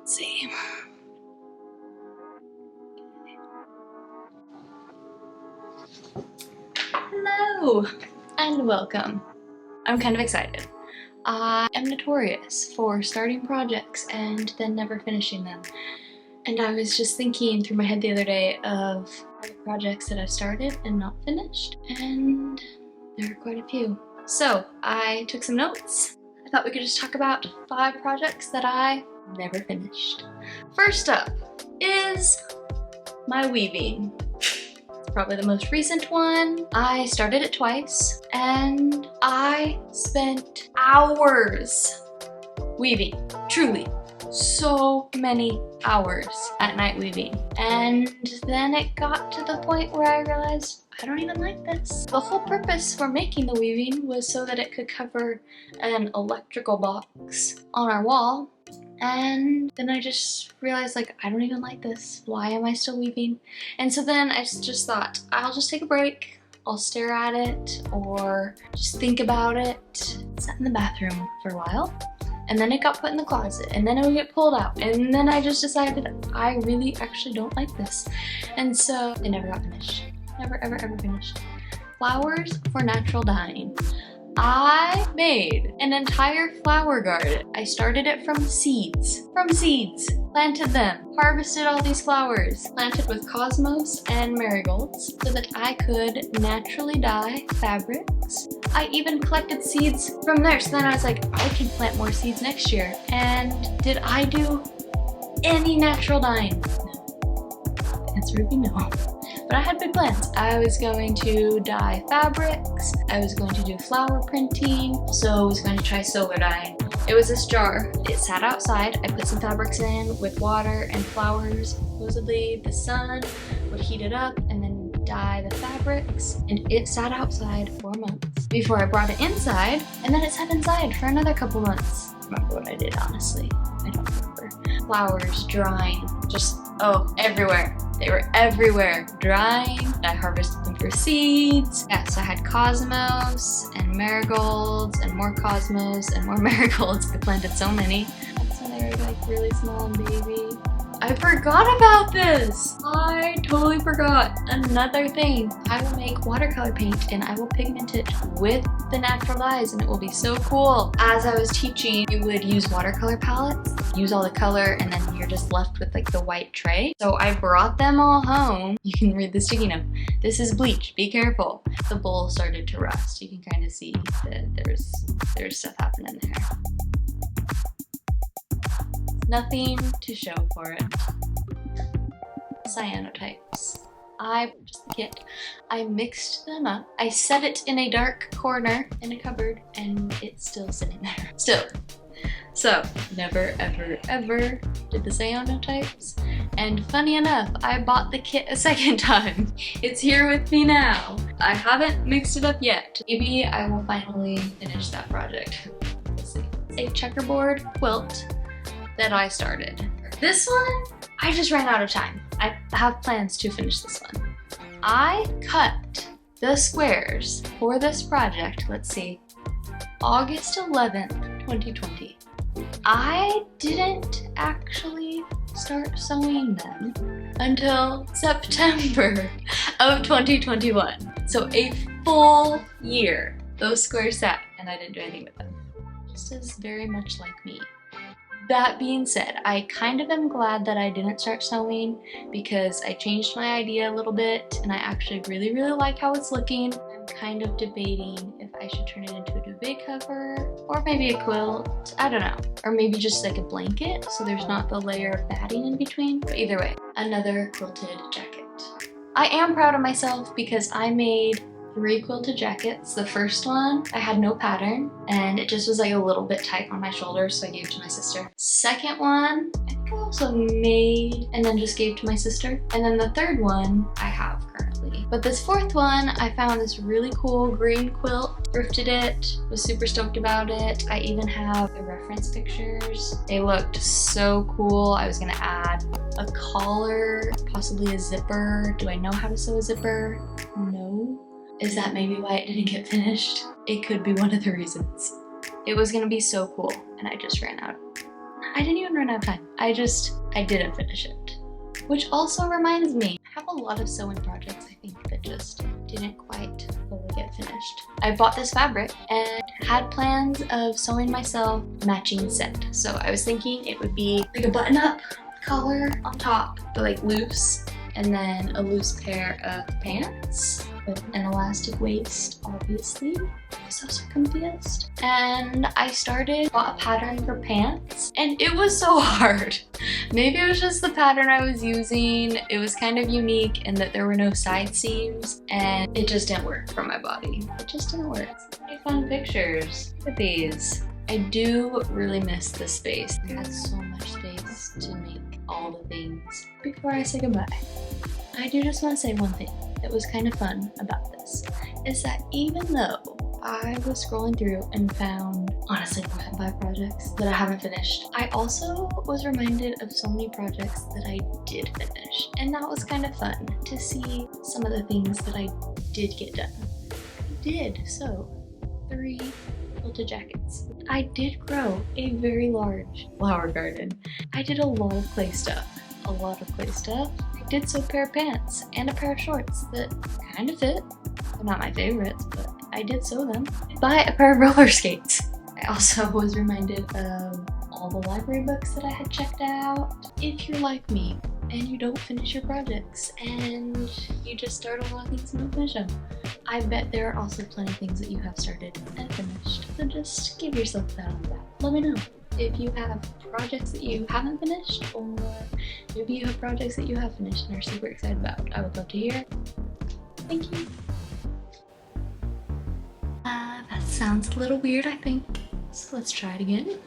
Let's see. Hello and welcome. I'm kind of excited. I am notorious for starting projects and then never finishing them. And I was just thinking through my head the other day of the projects that I've started and not finished, and there are quite a few. So I took some notes. I thought we could just talk about 5 projects that I never finished. First up is my weaving. It's probably the most recent one. I started it twice and I spent hours weaving, truly. So many hours at night weaving. And then it got to the point where I realized I don't even like this. The whole purpose for making the weaving was so that it could cover an electrical box on our wall. And then I just realized, like, I don't even like this. Why am I still weaving? And so then I just thought, I'll just take a break. I'll stare at it or just think about it. Sat in the bathroom for a while. And then it got put in the closet, and then it would get pulled out, and then I just decided I really actually don't like this. And so it never got finished. Never ever ever finished. Flowers for natural dyeing. I made an entire flower garden. I started it from seeds. Planted them, harvested all these flowers, planted with cosmos and marigolds so that I could naturally dye fabrics. I even collected seeds from there, so then I was like, I can plant more seeds next year. And did I do any natural dyeing? No. The answer would be no. But I had big plans. I was going to dye fabrics, I was going to do flower printing, so I was going to try silver dyeing. It was this jar. It sat outside. I put some fabrics in with water and flowers. Supposedly the sun would heat it up and then dye the fabrics, and it sat outside for months before I brought it inside, and then it sat inside for another couple months. I don't remember what I did, honestly. I don't remember. Flowers drying, just everywhere. They were everywhere, drying. I harvested them for seeds. Yes, I had cosmos and marigolds and more cosmos and more marigolds. I planted so many. That's when they were like really small and baby. I forgot about this! I totally forgot. Another thing, I will make watercolor paint and I will pigment it with the natural dyes and it will be so cool. As I was teaching, you would use watercolor palettes, use all the color, and then you're just left with like the white tray. So I brought them all home. You can read the sticky note. This is bleach, be careful. The bowl started to rust. You can kind of see that there's stuff happening there. Nothing to show for it. Cyanotypes. I purchased the kit. I mixed them up. I set it in a dark corner in a cupboard and it's still sitting there. Still. So, never ever ever did the cyanotypes. And funny enough, I bought the kit a second time. It's here with me now. I haven't mixed it up yet. Maybe I will finally finish that project. We'll see. It's a checkerboard quilt that I started. This one, I just ran out of time. I have plans to finish this one. I cut the squares for this project, let's see, August 11th, 2020. I didn't actually start sewing them until September of 2021. So a full year. Those squares sat and I didn't do anything with them. Just as very much like me. That being said, I kind of am glad that I didn't start sewing because I changed my idea a little bit and I actually really like how it's looking. I'm kind of debating if I should turn it into a duvet cover or maybe a quilt, I don't know. Or maybe just like a blanket so there's not the layer of batting in between. But either way, another quilted jacket. I am proud of myself because I made 3 quilted jackets. The first one, I had no pattern and it just was like a little bit tight on my shoulders, so I gave it to my sister. Second one, I think I also made and then just gave to my sister. And then the third one, I have currently. But this fourth one, I found this really cool green quilt, thrifted it, was super stoked about it. I even have the reference pictures. They looked so cool. I was gonna add a collar, possibly a zipper. Do I know how to sew a zipper? No. Is that maybe why it didn't get finished? It could be one of the reasons. It was gonna be so cool and I just ran out I didn't even run out of time. I didn't finish it. Which also reminds me, I have a lot of sewing projects I think that just didn't quite fully get finished. I bought this fabric and had plans of sewing myself a matching set. So I was thinking it would be like a button-up collar on top, but like loose, and then a loose pair of pants with an elastic waist, obviously. So confused. And I bought a pattern for pants, and it was so hard. Maybe it was just the pattern I was using. It was kind of unique in that there were no side seams, and it just didn't work for my body. It just didn't work. So many fun pictures. Look at these. I do really miss this space. I had so much space to make all the things. Before I say goodbye, I do just want to say one thing that was kind of fun about this, is that even though I was scrolling through and found honestly 5 projects that I haven't finished, I also was reminded of so many projects that I did finish, and that was kind of fun to see some of the things that I did get done. I did sew 3 quilted jackets. I did grow a very large flower garden. I did a lot of clay stuff. I did sew a pair of pants and a pair of shorts that kind of fit. They're not my favorites, but I did sew them. I bought a pair of roller skates. I also was reminded of all the library books that I had checked out. If you're like me and you don't finish your projects and you just start a lot of things and don't finish them, I bet there are also plenty of things that you have started and finished. So just give yourself a pat on the back. Let me know if you have projects that you haven't finished, or maybe you have projects that you have finished and are super excited about. I would love to hear. Thank you. That sounds a little weird, I think. So let's try it again.